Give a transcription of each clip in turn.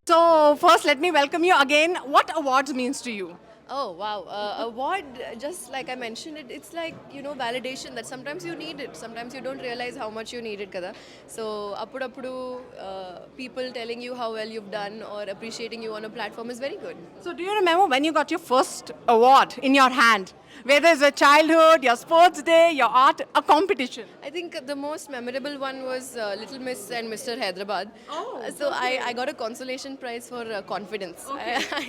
So first, let me welcome you again. What awards means to you? Oh wow! Award, just like I mentioned it, it's like validation that sometimes you need it. Sometimes you don't realize how much you need it, kada. So appudu people telling you how well you've done or appreciating you on a platform is very good. So do you remember when you got your first award in your hand? Whether it's a childhood, your sports day, your art, a competition. I think the most memorable one was Little Miss and Mr. Hyderabad. Oh, So I got a consolation prize for confidence.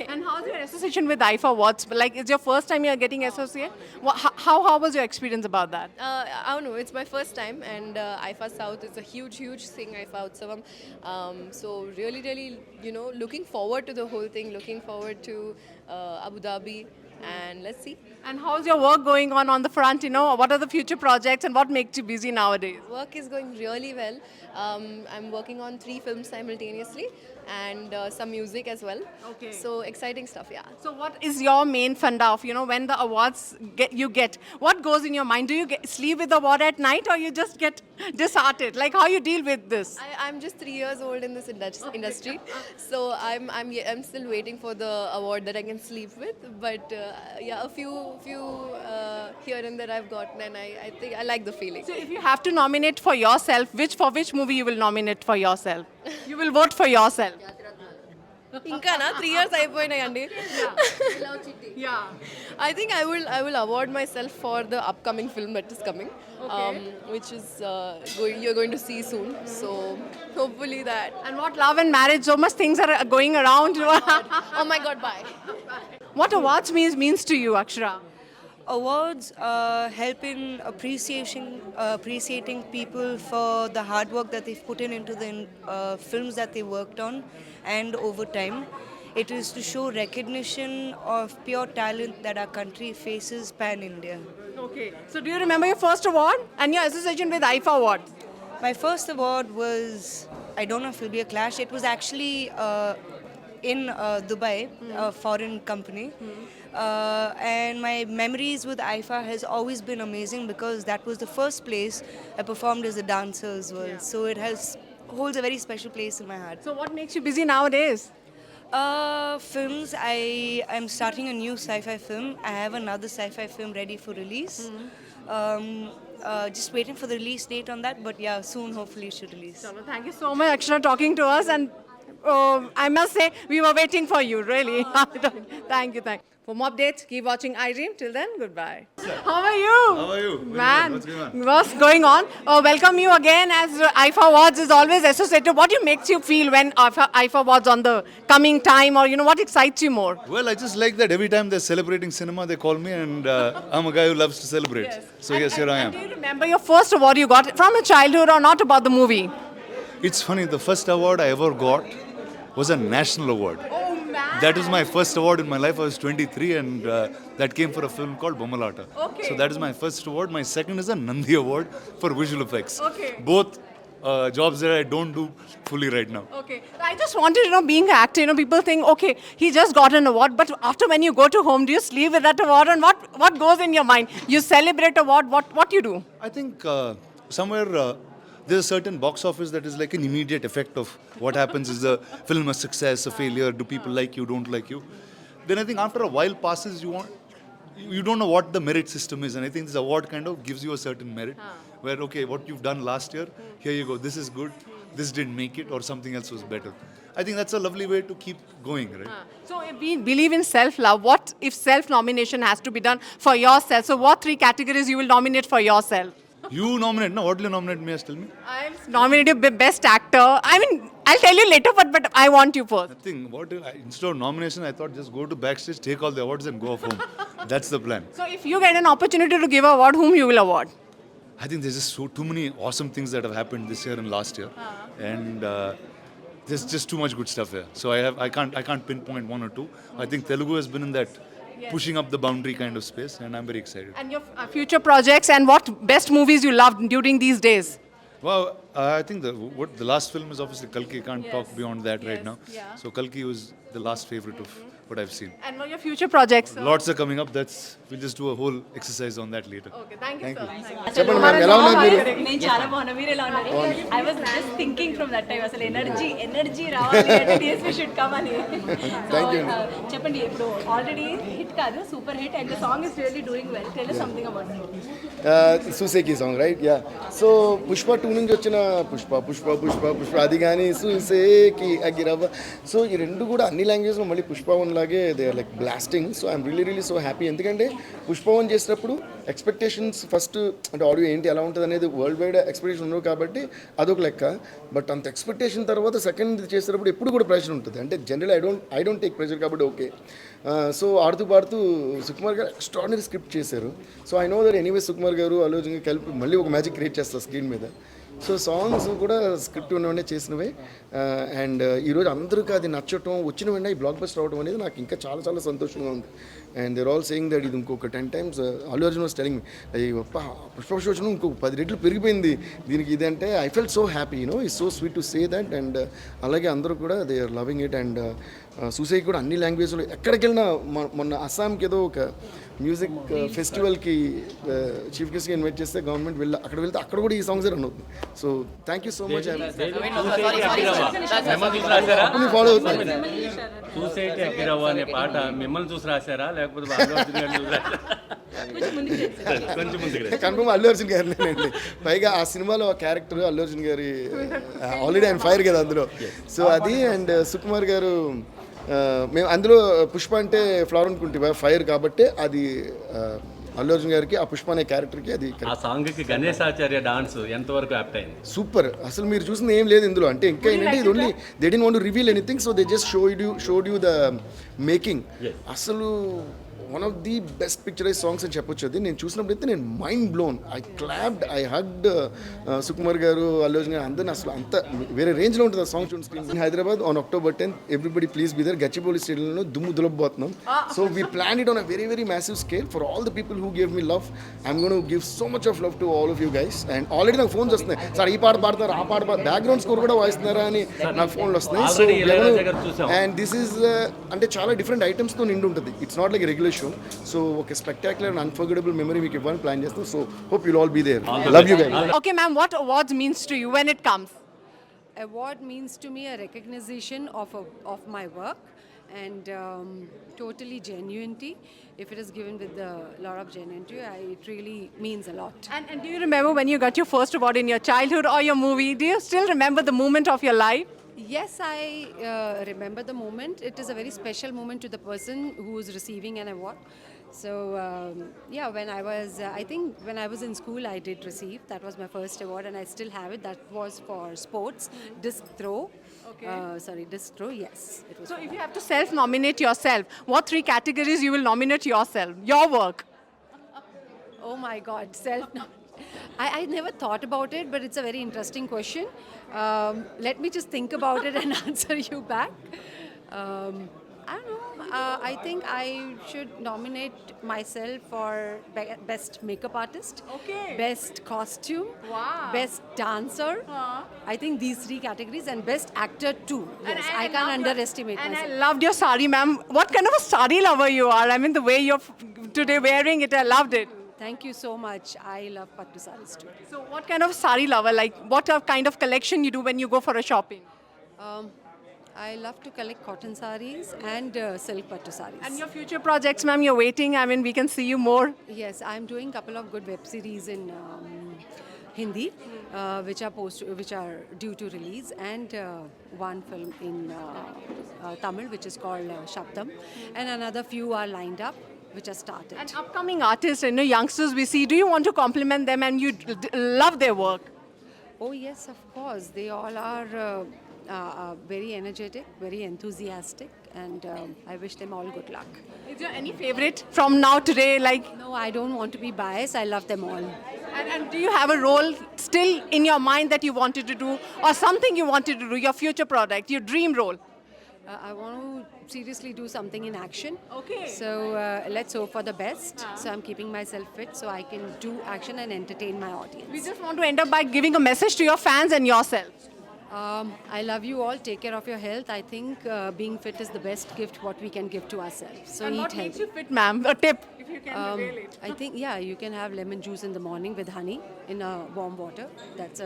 And how's your association with IFA Awards? Like, it's your first time you're getting associated? How was your experience about that? I don't know. It's my first time, and IFA South is a huge thing. IFA Utsavam. So really, looking forward to the whole thing. Looking forward to Abu Dhabi, and let's see. And how's your work going on the front? What are the future projects and what makes you busy nowadays? Work is going really well. I'm working on 3 films simultaneously and some music as well. Okay. So exciting stuff, yeah. So what is your main funda of, when the awards you get? What goes in your mind? Do you sleep with the award at night or you just get disheartened? Like how you deal with this? I'm just 3 years old in this industry, so I'm still waiting for the award that I can sleep with. But yeah, a few here and there I've gotten, and I think I like the feeling. So if you have to nominate for yourself, for which movie you will nominate for yourself? You will vote for yourself. ఇంకా నా 3 years అయిపోయినాయండి. Yeah. I think I will award myself for the upcoming film that is coming, which is you're going to see soon. So hopefully that. And what love and marriage, so much things are going around. Oh my God! Bye. What awards means to you, Akshara? Awards help in appreciating people for the hard work that they've put into the films that they worked on, and over time. It is to show recognition of pure talent that our country faces pan-India. Okay. So do you remember your first award and your association with IFA Awards? My first award was, I don't know if it'll be a clash, it was actually in Dubai, a foreign company. And my memories with IFA has always been amazing because that was the first place I performed as a dancer as well. So it holds a very special place in my heart. So what makes you busy nowadays? Films. I'm starting a new sci-fi film. I have another sci-fi film ready for release. Just waiting for the release date on that. But yeah, soon hopefully it should release. Chalo, thank you so much, Akshara, talking to us. And I must say, we were waiting for you, really. Thank you. For more updates, keep watching iDream. Till then, goodbye. How are you? How are you? Man, What's going on? what's going on? Welcome you again, as IFA Awards is always associated. What makes you feel when IFA Awards on the coming time, or what excites you more? Well, I just like that every time they're celebrating cinema, they call me, and I'm a guy who loves to celebrate. So yes, here I am. Do you remember your first award you got from a childhood or not about the movie? It's funny, the first award I ever got was a national award. Oh man! That was my first award in my life. I was 23, and that came for a film called Bommalata. Okay. So that is my first award. My second is a Nandi Award for visual effects. Okay. Both jobs that I don't do fully right now. Okay. I just wanted to know, being an actor, people think, okay, he just got an award, but after when you go to home, do you sleep with that award, and what goes in your mind? You celebrate award, what you do? I think somewhere there's a certain box office that is like an immediate effect of what happens. Is the film a success, a failure? Do people like you, don't like you? Then I think after a while passes, you don't know what the merit system is, and I think this award kind of gives you a certain merit, where okay, what you've done last year, here you go, this is good, this didn't make it, or something else was better. I think that's a lovely way to keep going, right? So if we believe in self-love, what if self-nomination has to be done for yourself? So what 3 categories you will nominate for yourself? You nominate, no? What will you nominate me as? Tell me. I'll nominate you best actor. I mean, I'll tell you later, but I want you first. Nothing. Instead of nomination, I thought just go to backstage, take all the awards, and go home. That's the plan. So if you get an opportunity to give an award, whom you will award? I think there's just too many awesome things that have happened this year and last year, and there's just too much good stuff here. So I can't pinpoint one or two. I think Telugu has been in that pushing up the boundary kind of space, and I'm very excited. And your future projects, and what best movies you loved during these days? Well, I think the last film is obviously Kalki. Can't talk beyond that right now. Yeah. So Kalki was the last favorite of what I've seen. And what are your future projects? Sir? Lots are coming up. We'll just do a whole exercise on that later. Okay, thank you, sir. Thank you. చెప్పండి ma'am ఎలా ఉన్నారు మీరు నేను చాలా బాగున్నా మీరు ఎలా ఉన్నారు I was just thinking from that time అసలు ఎనర్జీ రావాలి అంటే డిఎస్పీ షుడ్ కమ్ అని Thank you. చెప్పండి ఇప్పుడు ఆల్రెడీ హిట్ కాదు super hit and the song is really doing well tell us something about it సూసేకి song right yeah so Pushpa 2 నుంచి వచ్చిన పుష్ప అది కానీ సూసేకి అగిరవ్వ సో ఈ రెండు కూడా అన్ని లాంగ్వేజ్లో మళ్ళీ పుష్ప 1 లాగే they are like blasting so I'm really so happy ఎందుకంటే పుష్ప 1 చేసినప్పుడు ఎక్స్పెక్టేషన్స్ ఫస్ట్ అంటే ఆడియో ఏంటి ఎలా ఉంటుంది అనేది వరల్డ్ వైడ్ ఎక్స్పెక్టేషన్ ఉండవు కాబట్టి అదొక లెక్క బట్ అంత ఎక్స్పెక్టేషన్ తర్వాత సెకండ్ చేసేటప్పుడు ఎప్పుడు కూడా ప్రెషర్ ఉంటుంది అంటే general I don't take pressure కాబట్టి ఓకే సో ఆడుతూ పాడుతూ సుకుమార్ గారు ఎక్స్ట్రాడినరీ స్క్రిప్ట్ చేశారు so I know that anyway Sukumar garu Allu Arjun గారు కలిపి మళ్ళీ ఒక మ్యాజిక్ క్రియేట్ చేస్తారు స్క్రీన్ మీద సో సాంగ్స్ కూడా స్క్రిప్ట్ ఉన్నవన్నీ చేసినవే అండ్ ఈరోజు అందరికీ అది నచ్చటం వచ్చిన వెంటనే ఈ బ్లాక్ బస్టర్ అవడం అనేది నాకు ఇంకా చాలా చాలా సంతోషంగా ఉంది and they're all saying that ఇది ఇంకొక 10 times Allu Arjun was telling me Pushpa వచ్చిన ఇంకొక 10 రెట్లు పెరిగిపోయింది దీనికి ఇదంటే I felt so happy it's so sweet to say that and అలాగే అందరూ కూడా they are loving it and సూసైడ్ కూడా అన్ని లాంగ్వేజ్లో ఎక్కడికి వెళ్ళినా మొన్న అస్సాంకి ఏదో ఒక మ్యూజిక్ ఫెస్టివల్కి చీఫ్ గెస్ట్గా ఇన్వైట్ చేస్తే గవర్నమెంట్ అక్కడ వెళ్తే అక్కడ కూడా ఈ సాంగ్స్ రన్ అవుతుంది so thank you so much follow అవుతుంది చూసేటి అక్కిరవ్వ అనే పాట మిమ్మల్ని చూసి రాశారా లేకపోతే అల్లు అర్జున్ గారిని చూసి రాశారా? కొంచెం ముందుకు కన్ఫర్మ్ అల్లు అర్జున్ గారినేనండి పైగా ఆ సినిమాలో ఆ క్యారెక్టర్ అల్లు అర్జున్ గారి ఆల్రెడీ ఆయన ఫైర్ కదా అందులో సో అది అండ్ సుకుమార్ గారు మేము అందులో పుష్ప అంటే ఫ్లవర్ అనుకుంటే ఫైర్ కాబట్టి అది అల్లు అర్జున్ గారికి ఆ పుష్ప అనే క్యారెక్టర్కి అది ఆ సాంగ్కి గణేష్ ఆచార్య డాన్స్ ఎంతవరకు యాప్ట్ అయింది సూపర్ అసలు మీరు చూసింది ఏం లేదు ఇందులో అంటే ఇంకా ఏంటంటే ఇది only they don't want to reveal anything so they just showed you the making అసలు one of the best picturise songs అని చెప్పొచ్చు అది నేను చూసినప్పుడు అయితే నేను mind blown I clapped I hugged Sukumar garu Allu Arjun గారు అందరిని అసలు అంత వేరే రేంజ్లో ఉంటుంది ఆ సాంగ్ చూడండి screen in Hyderabad on October 10th everybody please be there Gachibowli స్టేడియంలో దుమ్ము దులపబోతున్నాం so we plan it on a very very massive scale for all the people who give me love I'm gonna give so much of love to all of you guys and already నాకు phones వస్తున్నాయి sir ఈ పాట పాడుతున్నారు ఆ పాట background score కూడా వాయిస్తున్నారా అని నాకు ఫోన్లు వస్తున్నాయి సో అండ్ దిస్ ఈజ్ అంటే చాలా డిఫరెంట్ ఐటమ్స్తో నిండి ఉంటుంది it's not like regular show so ఒక స్పెక్టాక్యులర్ అండ్ అన్ఫర్గెటబుల్ మెమరీ మీకు ఇవ్వాలని ప్లాన్ చేస్తాం so hope you'll all be there love you guys Okay, ma'am, what awards means to you when it comes? Award means to me a recognition of my work and totally genuinity. If it is given with a lot of genuinity, it really means a lot. And do you remember when you got your first award in your childhood or your movie? Do you still remember the moment of your life? Yes, I remember the moment. It is a very special moment to the person who is receiving an award. So yeah, when I was in school, I did receive. That was my first award, and I still have it. That was for sports, disc throw. Okay. Disc throw. Yes, it was. So if you have to self-nominate yourself, what 3 categories you will nominate yourself? Your work. Oh my God, I never thought about it, but it's a very interesting question. Let me just think about it and answer you back. I don't know. I think I should nominate myself for best makeup artist, Okay. best costume, Wow. best dancer. I think these 3 categories and best actor too. And Yes, I can't love underestimate and myself. I loved your sari, ma'am. What kind of a sari lover you are? I mean, the way you're today wearing it, I loved it. Thank you so much. I love Pattu sarees too. So what kind of sari lover? Like, what kind of collection you do when you go for a shopping? I love to collect cotton sarees and silk pattu sarees. And your future projects, ma'am, you're waiting. I mean, we can see you more. Yes, I'm doing a couple of good web series in Hindi, which are due to release, and one film in Tamil, which is called Shabdam, and another few are lined up, which are started. And upcoming artists, youngsters we see, do you want to compliment them and you love their work? Oh yes, of course. They all are very energetic, very enthusiastic, and I wish them all good luck. Is there any favorite from now today? Like, No, I don't want to be biased. I love them all. and do you have a role still in your mind that you wanted to do, or something you wanted to do, your future product, your dream role? I want to seriously do something in action. Okay. So let's hope for the best. So I'm keeping myself fit so I can do action and entertain my audience. We just want to end up by giving a message to your fans and yourself. I love you all. Take care of your health. I think being fit is the best gift what we can give to ourselves. So And eat what makes healthy. you fit, ma'am? A tip, if you can reveal it. I think you can have lemon juice in the morning with honey in warm water. That's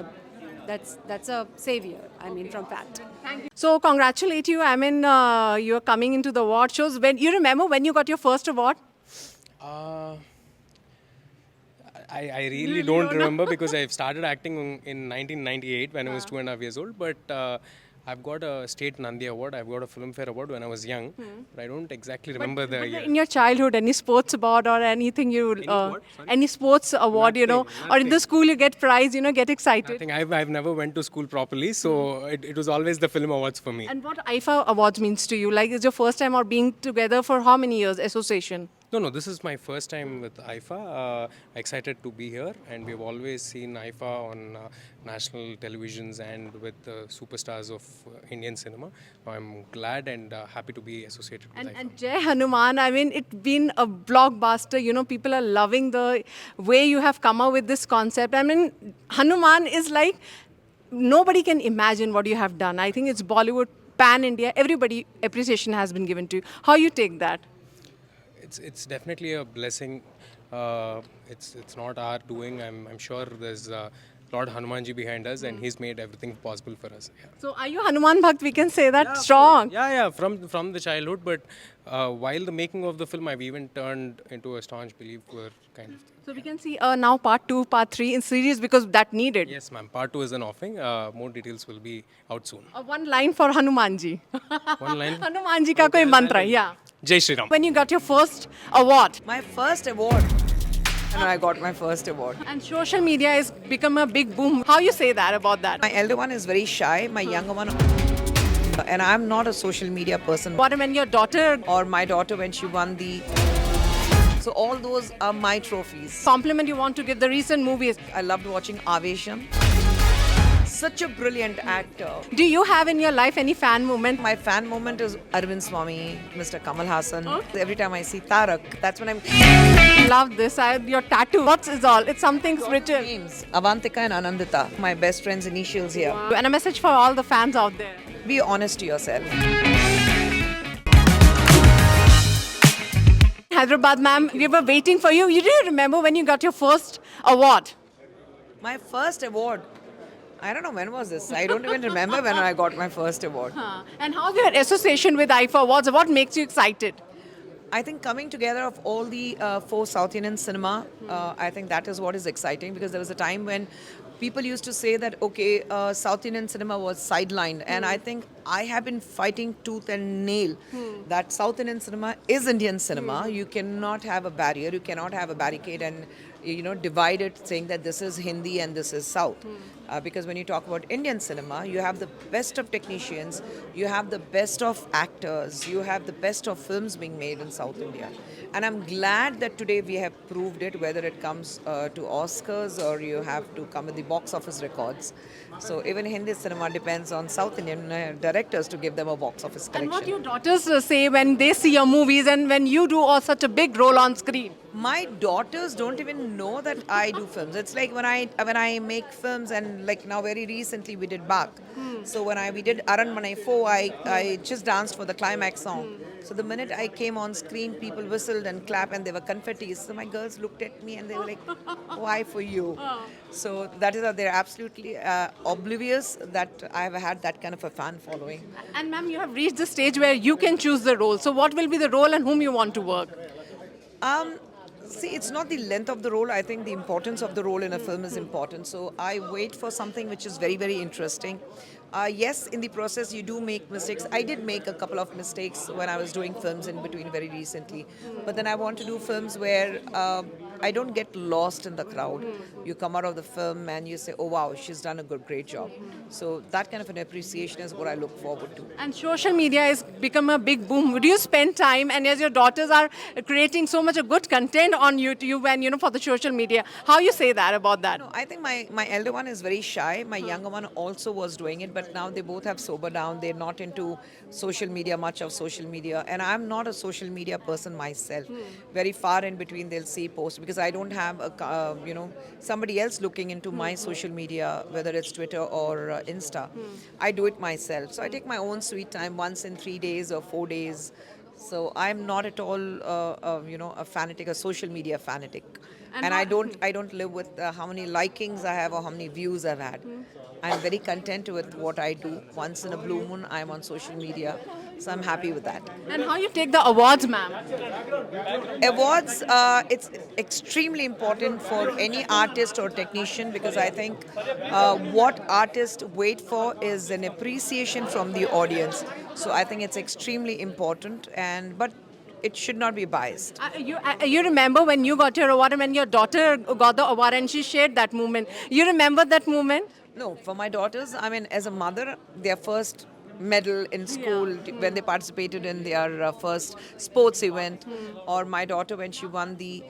a savior. I mean, from fat. So congratulate you. I mean, you're coming into the award shows. When you remember when you got your first award? I really don't remember because I've started acting in 1998 when I was 2.5 years old. But I've got a state Nandi award. I've got a Filmfare award when I was young. But I don't exactly remember the year. In your childhood, any sports award or anything you, what? Sorry? any sports award, you know, or in the school you get prize, you know, get I excited. think I've never went to school properly, so it was always the film awards for me. And what IFA awards means to you? Like, is your first time or being together for how many years? Association. No, this is my first time with IFA. Excited to be here, and we've always seen IFA on national televisions and with superstars of Indian cinema. I'm glad and happy to be associated with IFA. And Jai Hanuman, I mean, it's been a blockbuster. You know, people are loving the way you have come up with this concept. I mean, Hanuman is like, nobody can imagine what you have done. I think it's Bollywood, pan-India, everybody appreciation has been given to you. How you take that? It's definitely a blessing. It's not our doing. I'm sure there's Lord Hanumanji behind us, and he's made everything possible for us. Yeah. So are you Hanuman Bhakt? We can say that strong. Yeah, from the childhood. But while the making of the film, I've even turned into a staunch believer kind of thing. So we can see now part 2, part 3 in series because that needed. Yes, ma'am. Part 2 is an offering. More details will be out soon. One line for Hanumanji. One line. Hanumanji ka koi mantra, yeah. Jai Shri Ram. When you got your first award, My first award. And I got my first award. and social media has become a big boom. How you say that about that? My elder one is very shy, my younger one, and I'm not a social media person. What when your daughter Or my daughter when she won the. So all those are my trophies. compliment you want to give the recent movies? I loved watching Avesham. Such a brilliant actor. Do you have in your life any fan moment? My fan moment is Arvind Swamy, Mr. Kamal Hassan. Every time I see Tarak, that's when I'm. Love this. Your tattoo. What is all? It's something written. Names Avantika and Anandita, my best friend's initials here. And a message for all the fans out there. Be honest to yourself. Hyderabad, ma'am, we were waiting for you. You didn't remember when you got your first award? My first award. I don't know when was this. I don't even remember when I got my first award. And how's your association with IFA Awards? What makes you excited? I think coming together of all the 4 South Indian cinema, I think that is what is exciting because there was a time when people used to say that, okay, South Indian cinema was sidelined. And I think I have been fighting tooth and nail that South Indian cinema is Indian cinema. You cannot have a barrier, you cannot have a barricade and divide it saying that this is Hindi and this is South. Because when you talk about Indian cinema, you have the best of technicians, you have the best of actors, you have the best of films being made in South India. And I'm glad that today we have proved it, whether it comes to Oscars or you have to come with the box office records. So even Hindi cinema depends on South Indian directors to give them a box office collection. And what your daughters say when they see your movies and when you do such a big role on screen? My daughters don't even know that I do films. It's like when I make films, and like now very recently we did Bak. So when we did Aranmanai 4, I just danced for the climax song. So the minute I came on screen, people whistled and clapped and there were confettis. So my girls looked at me and they were like, why for you? So that is how they're absolutely oblivious that I've had that kind of a fan following. And ma'am, you have reached the stage where you can choose the role. So what will be the role and whom you want to work? See, it's not the length of the role. I think the importance of the role in a film is important. So I wait for something which is very, very interesting. Yes, in the process you do make mistakes. I did make a couple of mistakes when I was doing films in between very recently. But then I want to do films where I don't get lost in the crowd. You come out of the film and you say, oh wow, she's done a great job. So that kind of an appreciation is what I look forward to. And social media has become a big boom. Would you spend time, and as your daughters are creating so much of good content on YouTube and for the social media, how you say that about that? No, I think my elder one is very shy. My younger one also was doing it, but now they both have sobered down. They're not into social media, much of social media. And I'm not a social media person myself. Very far in between they'll see posts because I don't have somebody else looking into my social media, whether it's Twitter or Insta. I do it myself. So I take my own sweet time once in 3 days or 4 days. So I'm not at all, a fanatic, a social media fanatic, and I don't live with how many likings I have or how many views I've had. I'm very content with what I do. Once in a blue moon, I'm on social media, so I'm happy with that. And how you take the awards, ma'am? Awards, it's extremely important for any artist or technician, because I think what artists wait for is an appreciation from the audience. So I think it's extremely important, but it should not be biased. You remember when you got your award and when your daughter got the award and she shared that moment. You remember that moment? No, for my daughters, I mean, as a mother, their first medal in school when they participated in their first sports event, or my daughter when she won the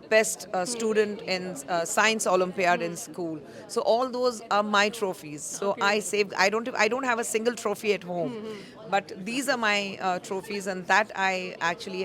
best student in science Olympiad in school. So all those are my trophies. So I saved. I don't have a single trophy at home, but these are my trophies, and that I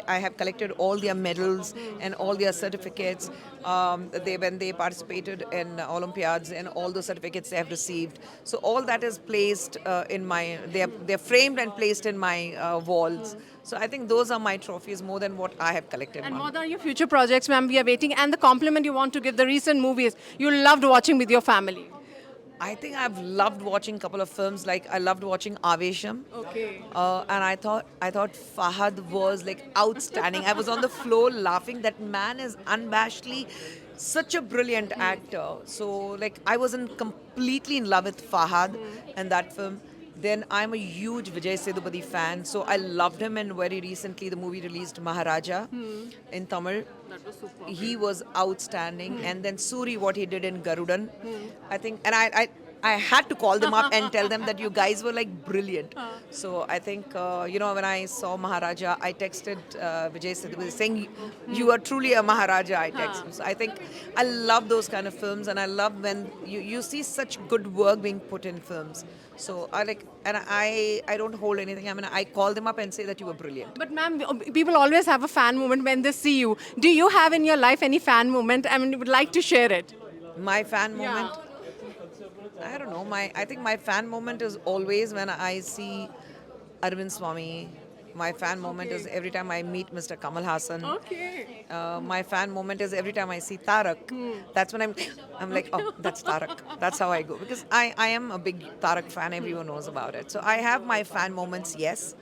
have collected all their medals and all their certificates. When they participated in Olympiads, and all the certificates they have received. So all that is placed in my. They're framed and placed in my walls. So I think those are my trophies more than what I have collected. And what are your future projects, ma'am? We are waiting. And the compliment you want to give the recent movies you loved watching with your family. I think I've loved watching a couple of films. Like I loved watching Avesham. Okay. And I thought Fahad was like outstanding. I was on the floor laughing. That man is unabashedly such a brilliant actor. So like I wasn't completely in love with Fahad in that film. Then I'm a huge Vijay Sethupathi fan, so I loved him. And very recently, the movie released Maharaja in Tamil. That was super. He was outstanding. And then Suri, what he did in Garudan, I think, and I had to call them up and tell them that you guys were like brilliant. So I think, when I saw Maharaja, I texted Vijay Sethupathi saying, you are truly a Maharaja, I texted him. So I think I love those kind of films, and I love when you see such good work being put in films. So I don't hold anything. I mean, I call them up and say that you were brilliant. But ma'am, people always have a fan moment when they see you. Do you have in your life any fan moment? I mean, you would like to share it? My fan moment? I don't know. I think my fan moment is always when I see Arvind Swamy. My fan moment is every time I meet Mr. Kamal Hassan. Okay. My fan moment is every time I see Tarak. That's when I'm like, oh, that's Tarak. That's how I go. Because I am a big Tarak fan. Everyone knows about it. So I have my fan moments, yes.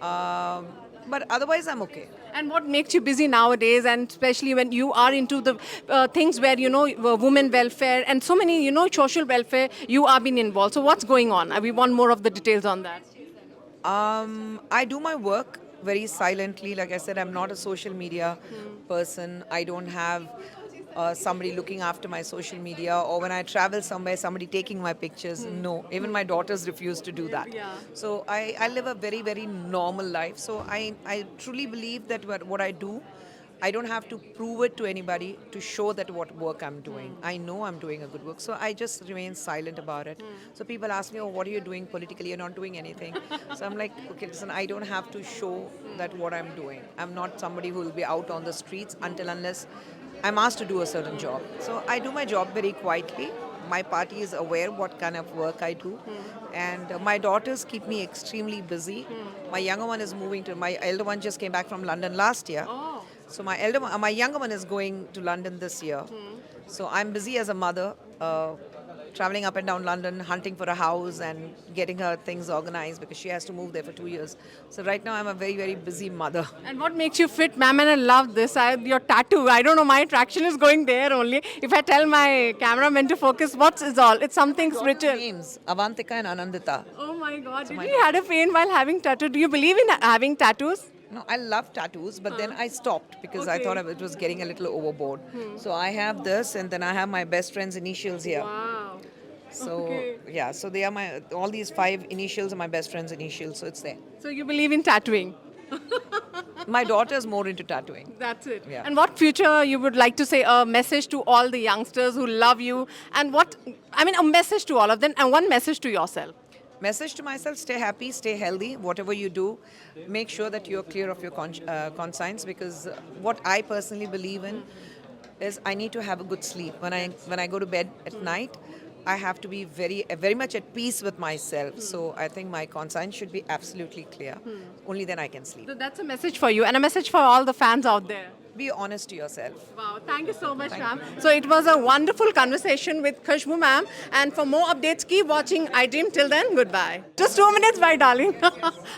But otherwise, I'm okay. And what makes you busy nowadays, and especially when you are into the things where, women welfare and so many, social welfare, you are being involved. So what's going on? We want more of the details on that. I do my work very silently. Like I said, I'm not a social media person. I don't have somebody looking after my social media, or when I travel somewhere, somebody taking my pictures. No, even my daughters refuse to do that. Yeah. So I live a very, very normal life. So I truly believe that what I do, I don't have to prove it to anybody to show that what work I'm doing. I know I'm doing a good work, so I just remain silent about it. So people ask me, oh, what are you doing politically? You're not doing anything. So I'm like, okay, listen, I don't have to show that what I'm doing. I'm not somebody who will be out on the streets unless I'm asked to do a certain job. So I do my job very quietly. My party is aware what kind of work I do. And my daughters keep me extremely busy. My younger one is my elder one just came back from London last year. Oh. So my younger one is going to London this year. So I'm busy as a mother, traveling up and down London, hunting for a house and getting her things organized because she has to move there for 2 years. So right now I'm a very, very busy mother. And what makes you fit, ma'am? And I love this. Your tattoo. I don't know. My attraction is going there only. If I tell my cameraman to focus, what is all? It's something's written. Names, Avantika and Anandita. Oh my God. Did you had a pain while having tattoo? Do you believe in having tattoos? No, I love tattoos, but then I stopped because I thought it was getting a little overboard. So I have this, and then I have my best friend's initials here. Wow. So yeah, so they are all these 5 initials are my best friend's initials, so it's there. So you believe in tattooing? My daughter's more into tattooing. That's it. Yeah. And what future you would like to say a message to all the youngsters who love you, and a message to all of them, and one message to yourself. Message to myself: stay happy, stay healthy. Whatever you do, make sure that you're clear of your conscience, because what I personally believe in, is I need to have a good sleep. When I go to bed at night, I have to be very much at peace with myself. So I think my conscience should be absolutely clear. Only then I can sleep. So that's a message for you and a message for all the fans out there. Be honest to yourself. Wow, thank you so much, ma'am. So it was a wonderful conversation with Khushbu, ma'am. And for more updates, keep watching iDream. Till then, goodbye. Just 2 minutes, bye, darling.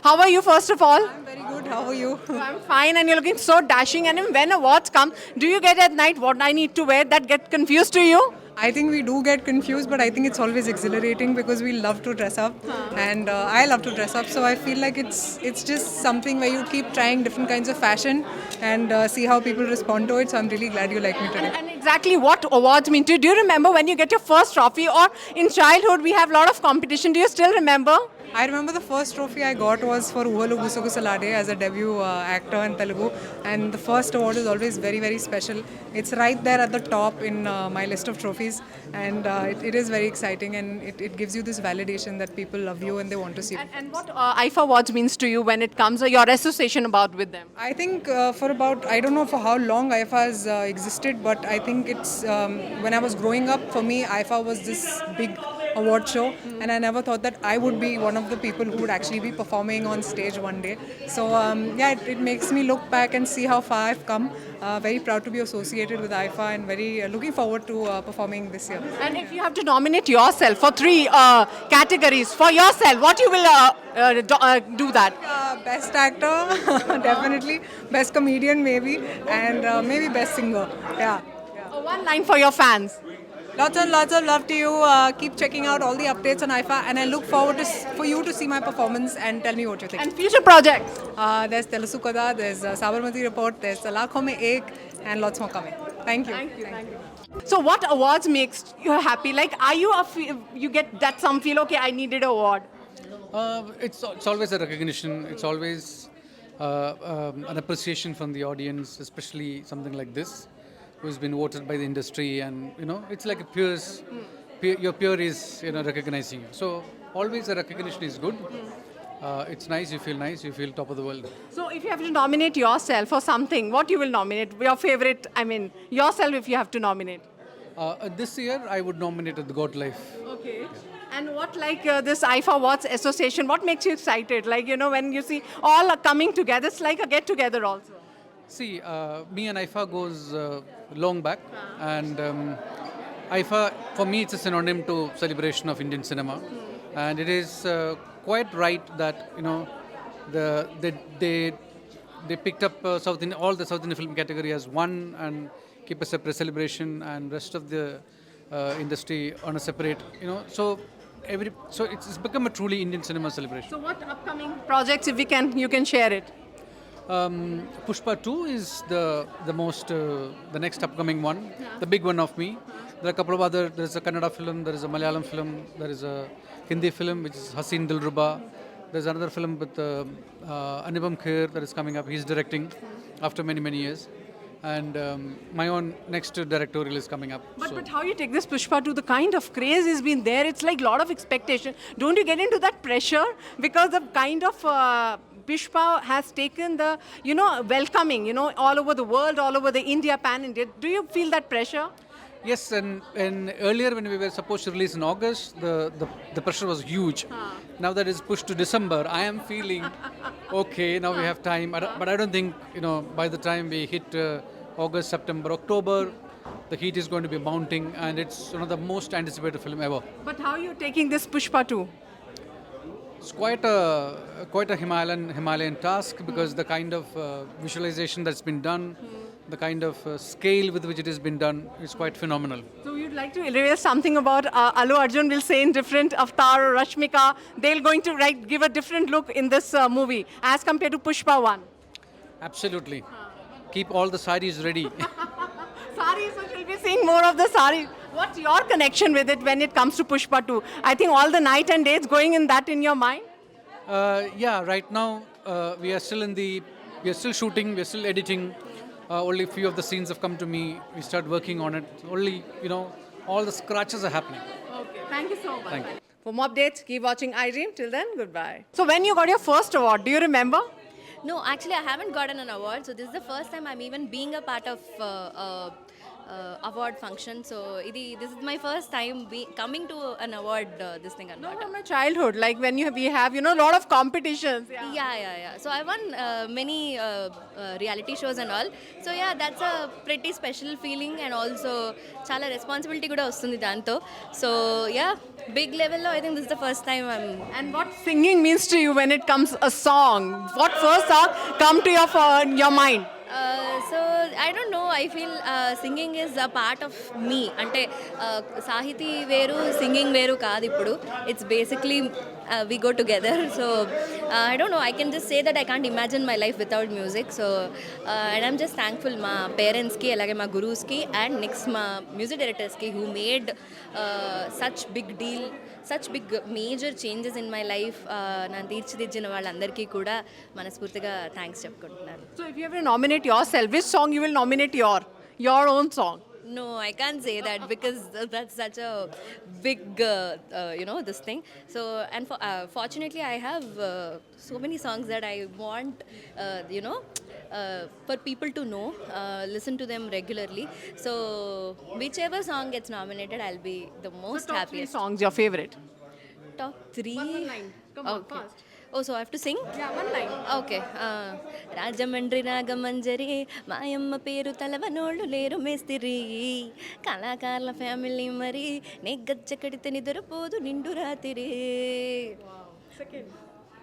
How are you, first of all? I'm very good. How are you? I'm fine, and you're looking so dashing. And when awards come, do you get at night what I need to wear? That get confused to you? I think we do get confused, but I think it's always exhilarating because we love to dress up, and I love to dress up. So I feel like it's just something where you keep trying different kinds of fashion and see how people respond to it. So I'm really glad you like me today. And exactly what awards mean to you? Do you remember when you get your first trophy, or in childhood we have a lot of competition? Do you still remember? I remember the first trophy I got was for Uvalu Gusagusalade as a debut actor in Telugu, and the first award is always very, very special. It's right there at the top in my list of trophies, and it is very exciting, and it gives you this validation that people love you and they want to see you. And what IFA Awards means to you when it comes, or your association about with them? I think for about, I don't know for how long IFA has existed, but I think it's, when I was growing up, for me, IFA was this big award show, and I never thought that I would be one of the people who would actually be performing on stage one day. So yeah, it makes me look back and see how far I've come. Very proud to be associated with IFA, and very looking forward to performing this year. And if you have to nominate yourself for 3 categories for yourself, what you will do that? Best actor, definitely. Best comedian, maybe, and maybe best singer. Yeah. One line for your fans. Lots and lots of love to you. Keep checking out all the updates on IFA, and I look forward to for you to see my performance and tell me what you think. And future projects? There's Telusu Kada, there's Sabarmati Report, there's Lakhon Mein Ek, and lots more coming. Thank you. Thank you. So what awards makes you happy? Like, are you you get that some feel, okay, I needed an award? It's always a recognition. It's always an appreciation from the audience, especially something like this, who's been voted by the industry, and it's like a your peer is recognizing you. So always a recognition is good. It's nice. You feel top of the world. So if you have to nominate yourself for something, what you will nominate? Your favorite? I mean, yourself if you have to nominate. This year I would nominate The God Life. Okay. And what this IFA Awards Association? What makes you excited? Like when you see all are coming together, it's like a get together also. See, me and IFA goes long back, and IFA, for me, it's a synonym to celebration of Indian cinema, and it is quite right that they picked up all the South Indian film category as one and keep a separate celebration, and rest of the industry on a separate. So it's become a truly Indian cinema celebration. So what upcoming projects, if you can share it? Pushpa 2 is the next upcoming one, the big one of me. There are a couple of other, there is a Kannada film, there is a Malayalam film, there is a Hindi film which is Haseen Dilruba. There's another film with Anupam Kher that is coming up. He's directing after many, many years. And my own next directorial is coming up. But how you take this Pushpa 2, the kind of craze has been there, it's like a lot of expectation. Don't you get into that pressure? Because the kind of Pushpa has taken the, welcoming, all over the world, all over the India, pan-India. Do you feel that pressure? Yes, and earlier when we were supposed to release in August, the pressure was huge. Now that it's pushed to December, I am feeling, okay, now we have time. But I don't think, by the time we hit August, September, October, the heat is going to be mounting, and it's one of the most anticipated film ever. But how are you taking this Pushpa 2? It's quite a Himalayan task, because the kind of visualization that's been done, the kind of scale with which it has been done is quite phenomenal. So you'd like to reveal something about Allu Arjun will say in different Avatar, Rashmika, they're going to give a different look in this movie as compared to Pushpa 1. Absolutely. Keep all the saris ready. Saris, so we'll be seeing more of the saris. What's your connection with it when it comes to Pushpa 2? I think all the night and days going in your mind? Yeah, right now we are still shooting, we are still editing. Only a few of the scenes have come to me. We start working on it. Only, all the scratches are happening. Okay, thank you so much. Thank you. For more updates, keep watching iDream. Till then, goodbye. So when you got your first award, do you remember? No, actually, I haven't gotten an award. So this is the first time I'm even being a part of award function. So this is my first time coming to an award this thing No, anamata. from my childhood, like when we have, a lot of competitions. Yeah. So I won many reality shows and all. So yeah, that's a pretty special feeling, and also chala responsibility kuda vastundi danto. So yeah, big level lo I think this is the first time I'm. And what singing means to you when it comes a song? What first song come to your mind? So I don't know, I feel singing is a part of me. Ante sahiti veru singing veru kaadu ippudu. It's basically we go together. So I don't know, I can just say that I can't imagine my life without music. So and I'm just thankful ma parents ki alage ma gurus ki and next ma music directors ki who made such big deal, such big major changes in my life. Nanu తీర్చిదిద్దిన వాళ్ళందరికీ కూడా మనస్ఫూర్తిగా thanks చెప్పుకుంటున్నాను. So if you have to nominate yourself, which song you will nominate your own song? No, I can't say that because that's such a big, this thing. So, and fortunately, I have so many songs that I want, for people to know, listen to them regularly. So, whichever song gets nominated, I'll be the most Top 3 happiest. songs, your favorite? Top 3? One line. Come on, Okay. fast. Oh, so I have to sing? Yeah, one line. Okay Rajahmundry Nagamanjari మాయమ్మ పేరు తలవనోళ్ళు లేరు మేస్తిరి కళాకారుల family మరి నే గజ్జ కడితే నిద్రపోదు నిండు రాత్రి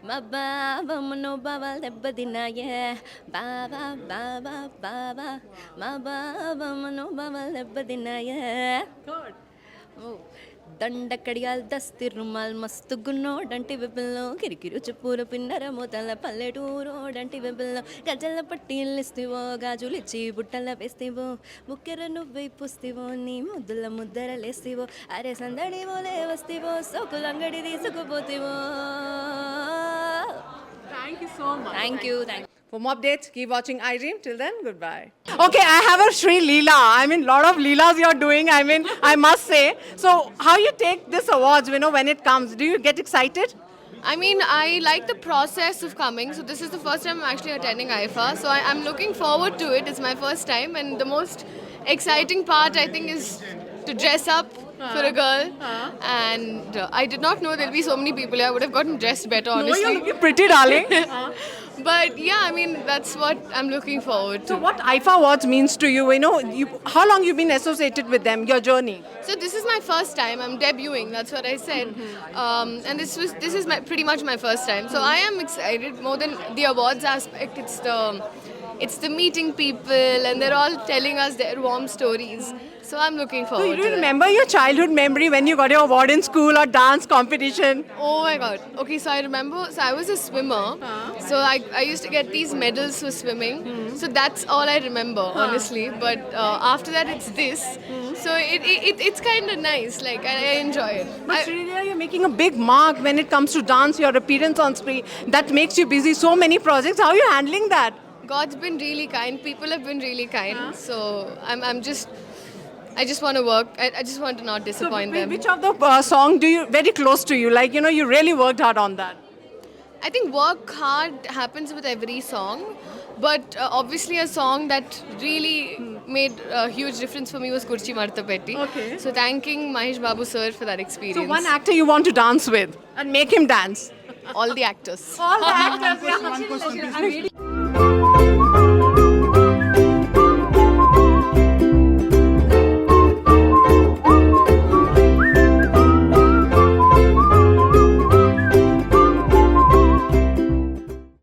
మా బాబమ్మను బాబాలు దెబ్బతిన్నాయే బాబా బాబా బాబా మా బాబమ్మను బాబాలు దెబ్బతిన్నాయే దండ కడియాల్ దస్తి రుమాల్ మస్తు గున్నోడంటి వెబ్బల్లో కిరికిరు చెప్పుల పిన్నర మూతల పల్లెటూరోడంటి వెబ్బల్లో గజల పట్టీలిస్తివో గాజులిచ్చి బుట్టల వేస్తివో ముక్కెర నువ్వై పుస్తివో నీ ముద్దరలేస్తివో అరే సందడివో లేవస్తివో సోకులంగడి తీసుకుపోతివో. Thank you so much. Thank you. For more updates, keep watching iDream. Till then, goodbye. Okay, I have a Sri Leela. I mean, lot of Leelas you're doing. I mean, I must say. So, how you take this awards, when it comes? Do you get excited? I mean, I like the process of coming. So this is the first time I'm actually attending IFA. So I'm looking forward to it. It's my first time. And the most exciting part, I think, is to dress up for a girl. And I did not know there'll be so many people here. I would have gotten dressed better, honestly. No, you're looking pretty, darling. But yeah, I mean, that's what I'm looking forward to. So, what IFA Awards means to you? How long you've been associated with them? Your journey? So this is my first time. I'm debuting. That's what I said. And this is pretty much my first time. So I am excited more than the awards aspect. It's the meeting people, and they're all telling us their warm stories. So I'm looking So, forward you to that. remember your childhood memory when you got your award in school or dance competition? Oh my god. Okay, so I remember, so I was a swimmer. So I used to get these medals for swimming. So that's all I remember, honestly. But after that, it's this. So it's kind of nice. Like, I enjoy it. But Sriya, you're making a big mark when it comes to dance, your appearance on screen. That makes you busy. So many projects. How are you handling that? God's been really kind. People have been really kind. So I just want to work. I just want to not disappoint them. Which of the song do you very close to you? Like, you really worked hard on that. I think work hard happens with every song. But obviously a song that really made a huge difference for me was Kurchi Martha Petti. Okay. So thanking Mahesh Babu sir for that experience. So, one actor you want to dance with and make him dance? All the actors. All the actors. Yeah.